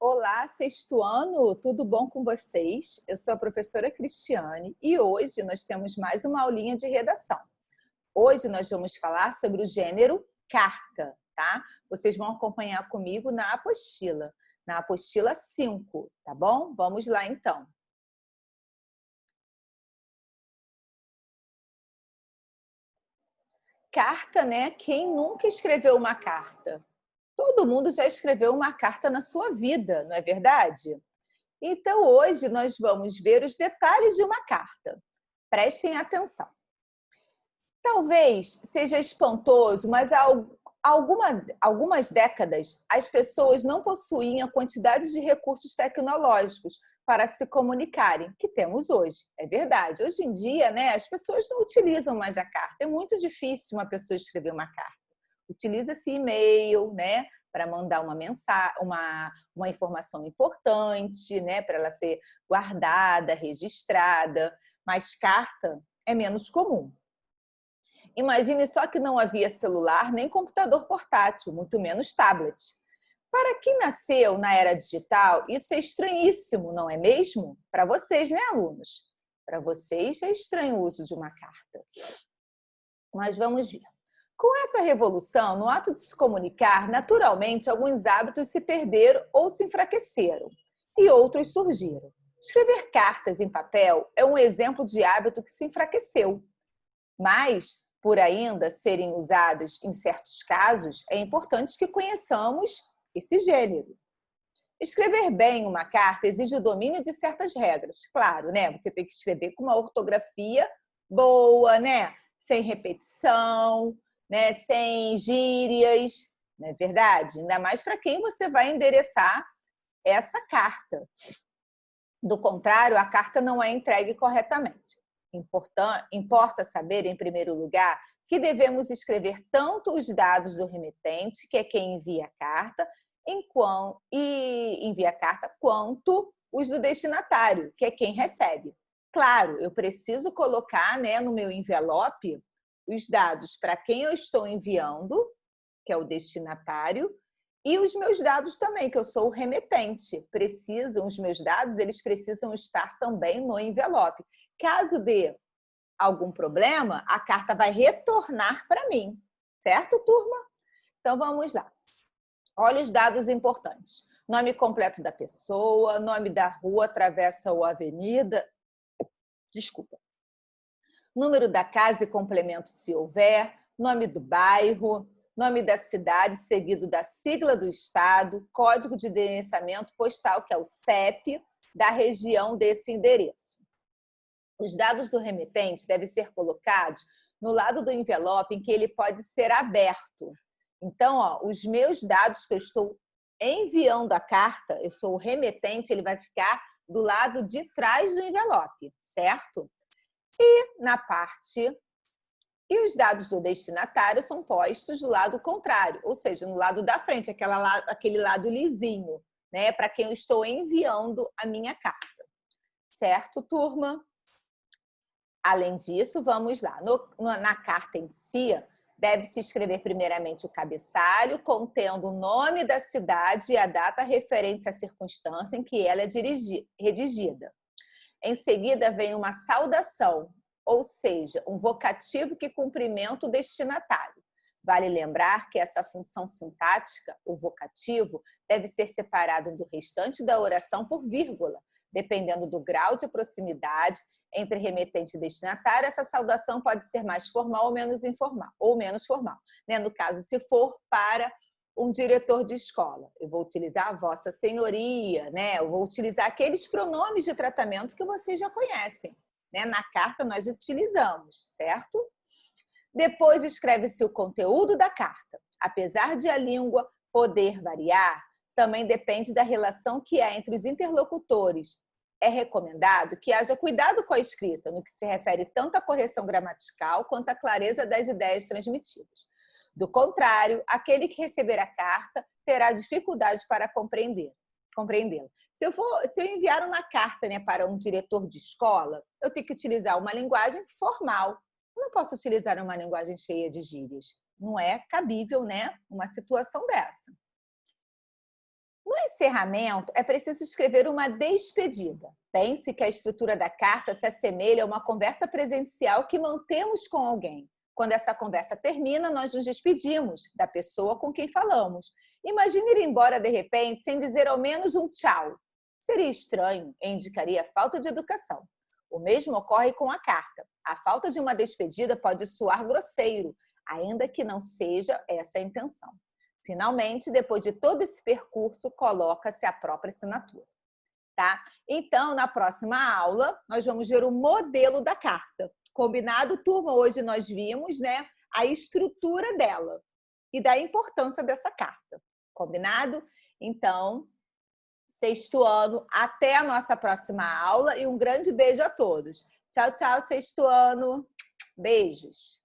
Olá, sexto ano, tudo bom com vocês? Eu sou a professora Cristiane e hoje nós temos mais uma aulinha de redação. Hoje nós vamos falar sobre o gênero carta, tá? Vocês vão acompanhar comigo na apostila 5, tá bom? Vamos lá então. Carta, né? Quem nunca escreveu uma carta? Todo mundo já escreveu uma carta na sua vida, não é verdade? Então, hoje nós vamos ver os detalhes de uma carta. Prestem atenção. Talvez seja espantoso, mas há algumas décadas as pessoas não possuíam a quantidade de recursos tecnológicos para se comunicarem que temos hoje. É verdade. Hoje em dia, né, as pessoas não utilizam mais a carta. É muito difícil uma pessoa escrever uma carta. Utiliza-se e-mail, né, para mandar uma mensagem, uma informação importante, né, para ela ser guardada, registrada, mas carta é menos comum. Imagine só que não havia celular nem computador portátil, muito menos tablet. Para quem nasceu na era digital, isso é estranhíssimo, não é mesmo? Para vocês, né, alunos? Para vocês é estranho o uso de uma carta. Mas vamos ver. Com essa revolução, no ato de se comunicar, naturalmente, alguns hábitos se perderam ou se enfraqueceram, e outros surgiram. Escrever cartas em papel é um exemplo de hábito que se enfraqueceu, mas, por ainda serem usadas em certos casos, é importante que conheçamos esse gênero. Escrever bem uma carta exige o domínio de certas regras. Claro, né? Você tem que escrever com uma ortografia boa, né? Sem repetição, né? Sem gírias, não é verdade? Ainda mais para quem você vai endereçar essa carta. Do contrário, a carta não é entregue corretamente. Importa saber, em primeiro lugar, que devemos escrever tanto os dados do remetente, que é quem envia a carta, quanto os do destinatário, que é quem recebe. Claro, eu preciso colocar, né, no meu envelope os dados para quem eu estou enviando, que é o destinatário, e os meus dados também, que eu sou o remetente. Os meus dados, eles precisam estar também no envelope. Caso dê algum problema, a carta vai retornar para mim. Certo, turma? Então, vamos lá. Olha os dados importantes. Nome completo da pessoa, nome da rua, travessa ou avenida. Desculpa. Número da casa e complemento, se houver. Nome do bairro, nome da cidade, seguido da sigla do estado, código de endereçamento postal, que é o CEP, da região desse endereço. Os dados do remetente devem ser colocados no lado do envelope em que ele pode ser aberto. Então, ó, os meus dados que eu estou enviando a carta, eu sou o remetente, ele vai ficar do lado de trás do envelope, certo? E os dados do destinatário são postos do lado contrário, ou seja, no lado da frente, aquele lado lisinho, né, para quem eu estou enviando a minha carta. Certo, turma? Além disso, vamos lá. Na carta em si, deve-se escrever primeiramente o cabeçalho, contendo o nome da cidade e a data referente à circunstância em que ela é redigida. Em seguida, vem uma saudação, ou seja, um vocativo que cumprimenta o destinatário. Vale lembrar que essa função sintática, o vocativo, deve ser separado do restante da oração por vírgula. Dependendo do grau de proximidade entre remetente e destinatário, essa saudação pode ser mais formal ou menos formal. Né? No caso, se for para um diretor de escola, eu vou utilizar a vossa senhoria, né? Eu vou utilizar aqueles pronomes de tratamento que vocês já conhecem. Né? Na carta nós utilizamos, certo? Depois escreve-se o conteúdo da carta. Apesar de a língua poder variar, também depende da relação que há entre os interlocutores. É recomendado que haja cuidado com a escrita, no que se refere tanto à correção gramatical quanto à clareza das ideias transmitidas. Do contrário, aquele que receber a carta terá dificuldade para compreendê-la. Se eu enviar uma carta, né, para um diretor de escola, eu tenho que utilizar uma linguagem formal. Eu não posso utilizar uma linguagem cheia de gírias. Não é cabível, né, uma situação dessa. No encerramento, é preciso escrever uma despedida. Pense que a estrutura da carta se assemelha a uma conversa presencial que mantemos com alguém. Quando essa conversa termina, nós nos despedimos da pessoa com quem falamos. Imagine ir embora de repente sem dizer ao menos um tchau. Seria estranho e indicaria falta de educação. O mesmo ocorre com a carta. A falta de uma despedida pode soar grosseiro, ainda que não seja essa a intenção. Finalmente, depois de todo esse percurso, coloca-se a própria assinatura. Tá? Então, na próxima aula, nós vamos ver o modelo da carta. Combinado, turma? Hoje nós vimos, né, a estrutura dela e da importância dessa carta. Combinado? Então, sexto ano, até a nossa próxima aula e um grande beijo a todos. Tchau, tchau, sexto ano. Beijos.